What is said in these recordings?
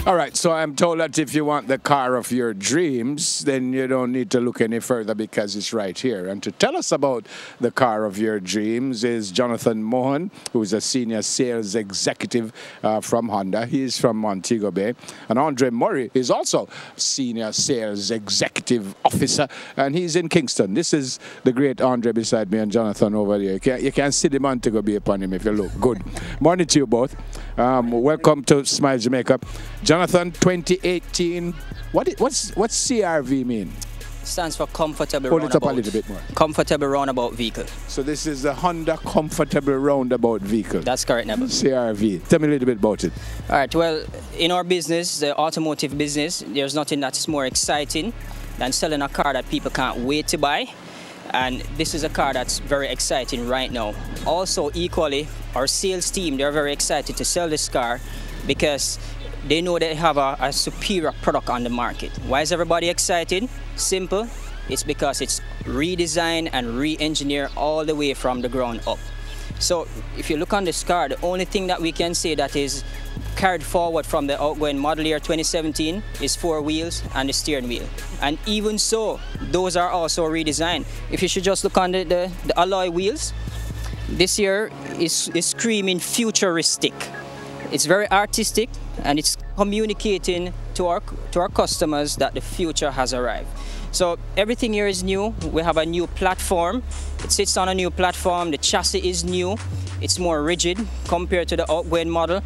All right, so I'm told that if you want the car of your dreams, then you don't need to look any further because it's right here. And to tell us about the car of your dreams is Jonathan Moen, who's a senior sales executive from Honda. He's from Montego Bay. And Andre Murray is also senior sales executive officer, and he's in Kingston. This is the great Andre beside me and Jonathan over there. You can see the Montego Bay upon him if you look good. Morning to you both. Welcome to Smile Jamaica. Jonathan, 2018, what's CRV mean? Stands for Comfortable Hold Roundabout. it up a little bit more. Comfortable Roundabout Vehicle. So this is the Honda Comfortable Roundabout Vehicle. That's correct, Neville. CRV. Tell me a little bit about it. All right, well, in our business, the automotive business, there's nothing that's more exciting than selling a car that people can't wait to buy. And this is a car that's very exciting right now. Also, equally, our sales team, they're very excited to sell this car because they know they have a superior product on the market. Why is everybody excited? Simple. It's because it's redesigned and re-engineered all the way from the ground up. So if you look on this car, the only thing that we can say that is carried forward from the outgoing model year 2017 is 4 wheels and the steering wheel. And even so, those are also redesigned. If you should just look on the alloy wheels, this year is screaming futuristic. It's very artistic and it's communicating to our customers that the future has arrived. So everything here is new. We have a new platform. It sits on a new platform. The chassis is new. It's more rigid compared to the outgoing model.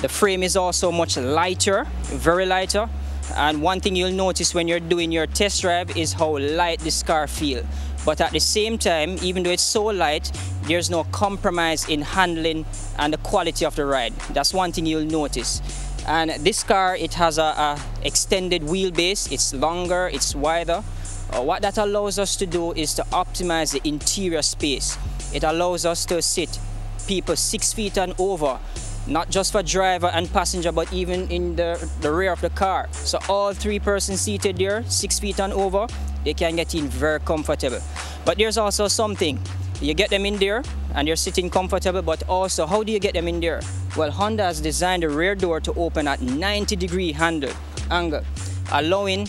The frame is also much lighter, very lighter. And one thing you'll notice when you're doing your test drive is how light this car feels. But at the same time, even though it's so light, there's no compromise in handling and the quality of the ride. That's one thing you'll notice. And this car, it has a extended wheelbase. It's longer, it's wider. What that allows us to do is to optimize the interior space. It allows us to sit people 6 feet and over, not just for driver and passenger, but even in the rear of the car. So all 3 persons seated there, 6 feet and over, they can get in very comfortable. But there's also something. You get them in there and they're sitting comfortable, but also how do you get them in there? Well, Honda has designed the rear door to open at 90-degree angle, allowing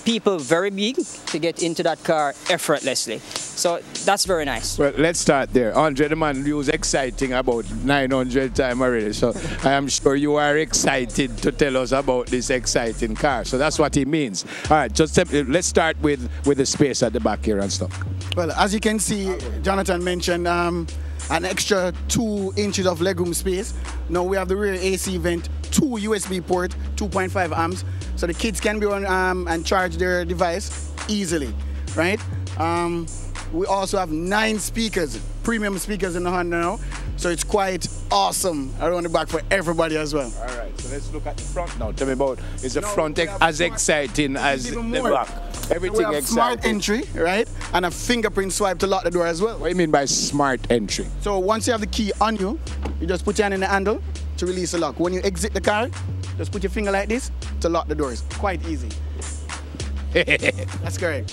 people very big to get into that car effortlessly. So that's very nice. Well, let's start there. Andre, the man, was exciting about 900 times already. So I am sure you are excited to tell us about this exciting car. So that's what he means. All right, just let's start with the space at the back here and stuff. Well, as you can see, Jonathan mentioned an extra 2 inches of legroom space. Now we have the rear AC vent, 2 USB port, 2.5 amps. So the kids can be on and charge their device easily, right? We also have 9 speakers, premium speakers in the Honda now. So it's quite awesome around the back for everybody as well. All right, so let's look at the front now. Tell me about, is the front as exciting as the back? Everything so we have smart entry, right? And a fingerprint swipe to lock the door as well. What do you mean by smart entry? So once you have the key on you, you just put your hand in the handle to release the lock. When you exit the car, just put your finger like this to lock the doors. Quite easy. That's correct.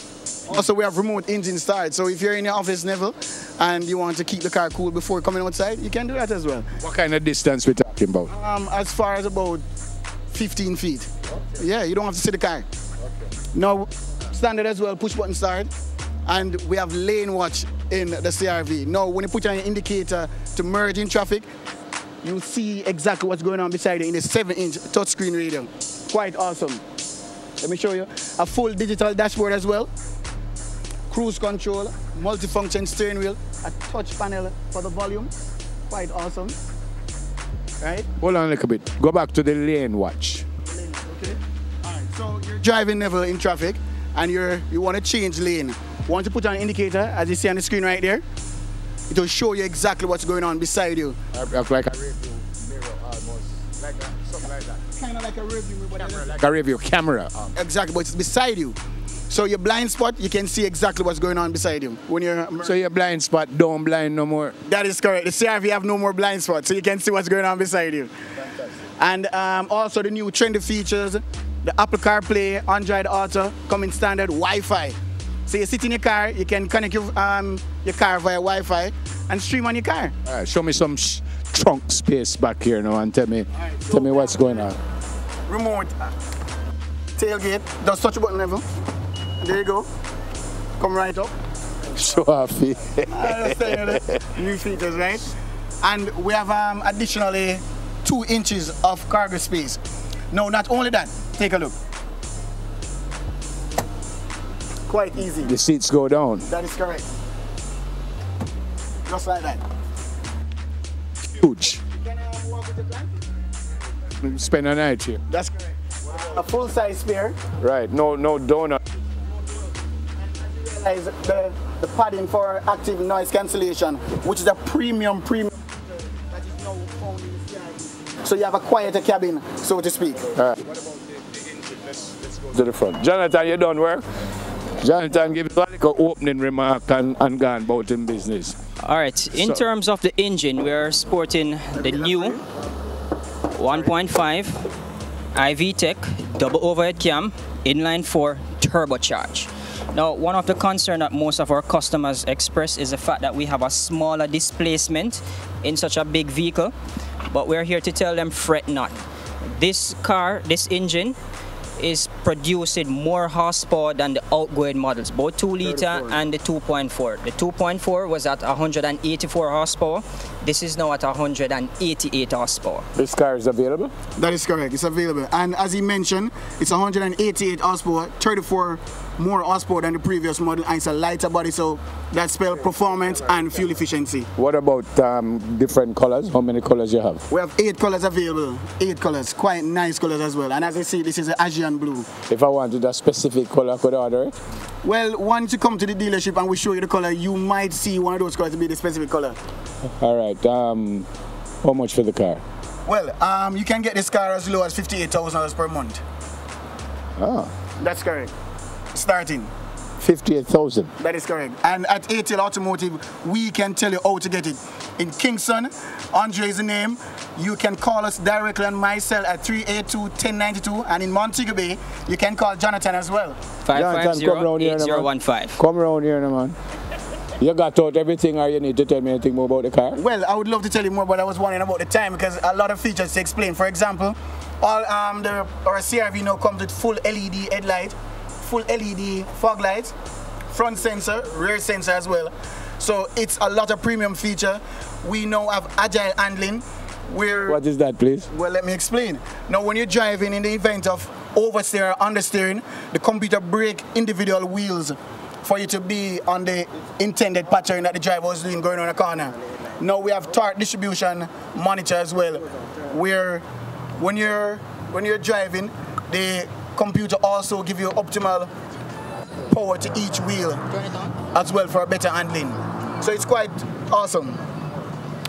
Also, we have remote engine start. So if you're in your office, Neville, and you want to keep the car cool before coming outside, you can do that as well. What kind of distance we're talking about? As far as about 15 feet. Okay. Yeah, you don't have to see the car. Okay. Now, standard as well, push button start. And we have lane watch in the CRV. Now, when you put on your indicator to merge in traffic, you'll see exactly what's going on beside you in a 7-inch touchscreen radio. Quite awesome. Let me show you. A full digital dashboard as well. Cruise control, multifunction steering wheel, a touch panel for the volume. Quite awesome. Right? Hold on a little bit. Go back to the lane watch. Okay. All right. So you're driving Neville in traffic and you want to change lane. Want to put on an indicator, as you see on the screen right there. It will show you exactly what's going on beside you. Like a review mirror almost. Something like that. Kind of like a review mirror. Like a review camera. Exactly, but it's beside you. So your blind spot, you can see exactly what's going on beside you. When you're so your blind spot don't blind no more? That is correct. The CRV have no more blind spots, so you can see what's going on beside you. Fantastic. And also the new trendy features, the Apple CarPlay, Android Auto, coming standard, Wi-Fi. So you sit in your car, you can connect your car via Wi-Fi and stream on your car. All right, show me some trunk space back here now and tell me what's going on. remote tailgate. Just touch the button level. There you go. Come right up. Show off. New features, right? And we have additionally 2 inches of cargo space. No, not only that. Take a look. Quite easy. The seats go down. That is correct. Just like that. Huge. Can I walk with the plan? Spend a night here. That's correct. A full-size spare. Right. No donut. Is the padding for active noise cancellation, which is a premium that is now found in the CIV. So you have a quieter cabin, so to speak. All right. What about the engine? Let's go to the front. Jonathan, you done work? Jonathan, give us like an opening remark and gone about in business. All right, in terms of the engine, we are sporting the new 1.5 IV Tech double overhead cam inline 4 turbocharged. Now, one of the concerns that most of our customers express is the fact that we have a smaller displacement in such a big vehicle, but we're here to tell them fret not. This engine is producing more horsepower than the outgoing models, both 2 liter and the 2.4. The 2.4 was at 184 horsepower. This is now at 188 horsepower. This car is available? That is correct, it's available. And as he mentioned, it's 188 horsepower, 34 more horsepower than the previous model, and it's a lighter body, so that spells performance and fuel efficiency. What about different colors? How many colors you have? We have 8 colors available, 8 colors, quite nice colors as well. And as I see, this is an Asian blue. If I wanted a specific color, could I order it? Well, once you come to the dealership and we show you the color, you might see one of those colors to be the specific color. All right. How much for the car? Well, you can get this car as low as $58,000 per month. Oh. That's correct. Starting. 58,000. That is correct. And at ATL Automotive, we can tell you how to get it. In Kingston, Andre is the name. You can call us directly on my cell at 382-1092. And in Montego Bay, you can call Jonathan as well. 550-8015. Come around here, man. You got out everything, or you need to tell me anything more about the car? Well, I would love to tell you more, but I was wondering about the time because a lot of features to explain. For example, our CRV now comes with full LED headlight, full LED fog lights, front sensor, rear sensor as well. So it's a lot of premium feature. We now have agile handling. What is that, please? Well, let me explain. Now, when you're driving in the event of oversteer or understeering, the computer brake individual wheels for you to be on the intended pattern that the driver was doing going on a corner. Now we have torque distribution monitor as well, where when you're driving, the computer also give you optimal power to each wheel as well for better handling. So it's quite awesome.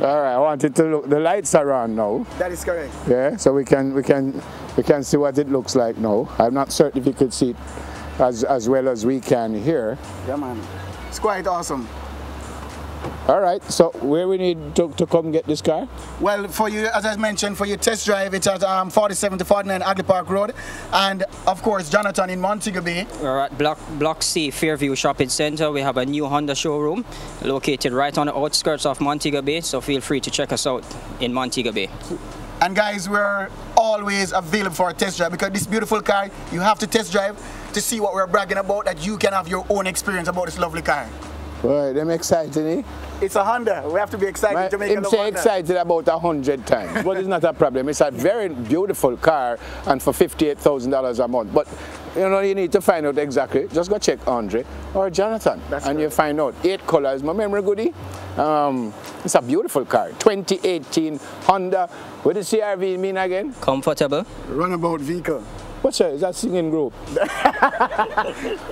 All right, I wanted to look. The lights are on now. That is correct. Yeah, so we can see what it looks like now. I'm not certain if you could see it as well as we can here. Yeah, man. It's quite awesome. All right, so where we need to come get this car? Well, for you, as I mentioned, for your test drive, it's at 47 to 49 Agley Park Road. And, of course, Jonathan in Montego Bay. We're at Block C, Fairview Shopping Center. We have a new Honda showroom located right on the outskirts of Montego Bay, so feel free to check us out in Montego Bay. And, guys, we're always available for a test drive because this beautiful car, you have to test drive to see what we're bragging about, that you can have your own experience about this lovely car. Boy, them exciting, eh? It's a Honda. We have to be excited to make a Honda. Excited about 100 times, but it's not a problem. It's a very beautiful car, and for $58,000 a month. But you know, you need to find out exactly. Just go check Andre or Jonathan, and you find out 8 colors. My memory goodie. It's a beautiful car. 2018 Honda. What does CRV mean again? Comfortable. Runabout vehicle. What's that? Is that singing group?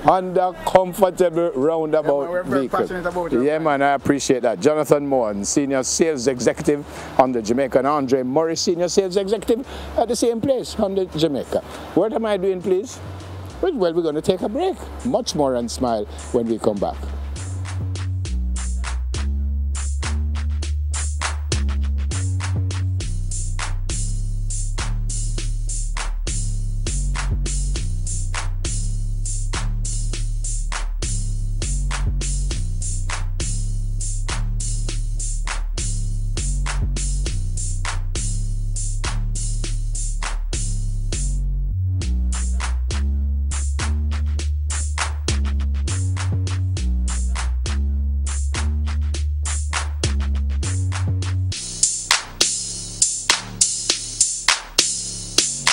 Honda comfortable roundabout vehicle. Yeah, man, I appreciate that. Jonathan Moen, Senior Sales Executive on the Jamaica, and Andre Morris, Senior Sales Executive at the same place on the Jamaica. What am I doing, please? Well, we're going to take a break. Much more and smile when we come back.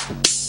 it.